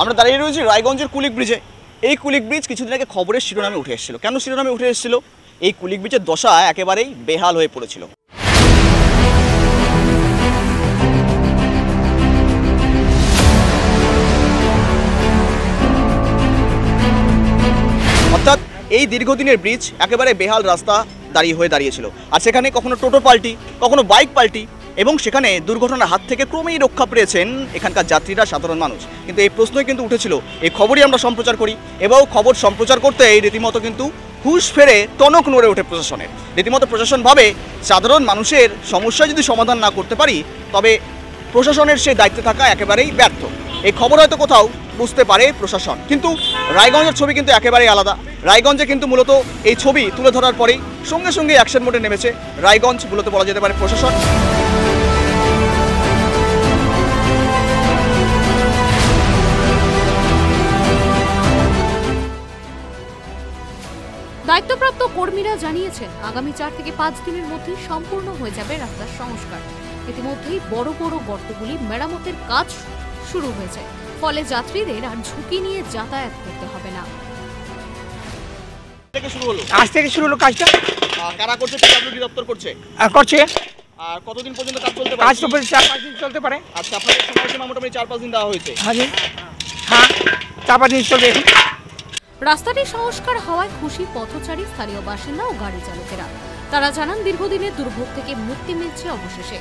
আমরা দাঁড়িয়ে রয়েছি রায়গঞ্জের কুলিক ব্রিজে। এই কুলিক ব্রিজ কিছুদিন আগে খবরের শিরোনামে উঠে এসেছিল। কেন শিরোনামে উঠে এসেছিল? এই কুলিক ব্রিজের দশা একেবারেই বেহাল হয়ে পড়েছিল। অর্থাৎ এই দীর্ঘদিনের ব্রিজ একেবারে বেহাল রাস্তা দাঁড়িয়েছিল। আর সেখানে কখনো টোটো পাল্টি, কখনো বাইক পাল্টি, এবং সেখানে দুর্ঘটনার হাত থেকে ক্রমেই রক্ষা পেয়েছেন এখানকার যাত্রীরা, সাধারণ মানুষ। কিন্তু এই প্রশ্নই কিন্তু উঠেছিল, এই খবরই আমরা সম্প্রচার করি, এবং খবর সম্প্রচার করতে রীতিমতো কিন্তু হুঁশ ফেরে টনক নড়ে ওঠে প্রশাসনের। রীতিমতো প্রশাসন ভাবে সাধারণ মানুষের সমস্যা যদি সমাধান না করতে পারি তবে প্রশাসনের সেই দায়িত্বে থাকা একেবারেই ব্যর্থ। এই খবর হয়তো কোথাও বুঝতে পারে প্রশাসন, কিন্তু রায়গঞ্জের ছবি কিন্তু একেবারেই আলাদা। রায়গঞ্জে কিন্তু মূলত এই ছবি তুলে ধরার পরেই সঙ্গে সঙ্গে অ্যাকশন মোডে নেমেছে রায়গঞ্জ, মূলত বলা যেতে পারে প্রশাসন। দায়িত্বপ্রাপ্ত কর্মীরা জানিয়েছেন আগামী 4 থেকে 5 দিনের মধ্যে সম্পূর্ণ হয়ে যাবে রাস্তার সংস্কার। ইতিমধ্যেই বড় বড় গর্তগুলি মেরামতের কাজ শুরু হয়েছে, ফলে যাত্রীদের আর ঝুঁকি নিয়ে যাতায়াত করতে হবে না। আজ থেকে শুরু হলো কাজটা। কারা করছে? পিডব্লিউডি দপ্তর করছে। আর কতদিন পর্যন্ত কাজ চলতে পারে? কাজ তো 4-5 দিন চলতে পারে। আচ্ছা, আপনাদের সময়সীমা মোটামুটি 4-5 দিন দেওয়া হয়েছে। হ্যাঁ, 4-5 দিন চলবে। রাস্তাটি সংস্কার হওয়ায় খুশি পথচারী, স্থানীয় বাসিন্দা ও গাড়ি চালকেরা। তারা জানান দীর্ঘদিনের দুর্ভোগ থেকে মুক্তি মিলছে অবশেষে।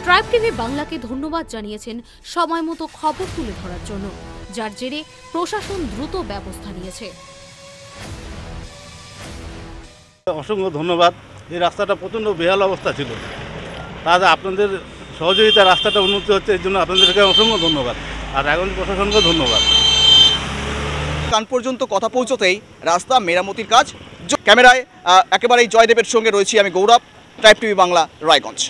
ট্রাইব টিভি বাংলাকে ধন্যবাদ জানিয়েছেন সময় মতো খবর তুলে ধরার জন্য, যার জেরে প্রশাসন দ্রুত ব্যবস্থা নিয়েছে। অসংখ্য ধন্যবাদ। এই রাস্তাটা প্রচণ্ড বেহাল অবস্থা ছিল, তাহলে আপনাদের সহযোগিতা রাস্তাটা উন্নতি হচ্ছে, এর জন্য আপনাদেরকে অসংখ্য ধন্যবাদ। আর রায়গঞ্জ প্রশাসনকে ধন্যবাদ। কান পর্যন্ত কথা পৌঁছতেই রাস্তা মেরামতির কাজ। ক্যামেরায় একেবারেই জয়দেবের সঙ্গে রয়েছি আমি গৌরব, ট্রাইব টিভি বাংলা, রায়গঞ্জ।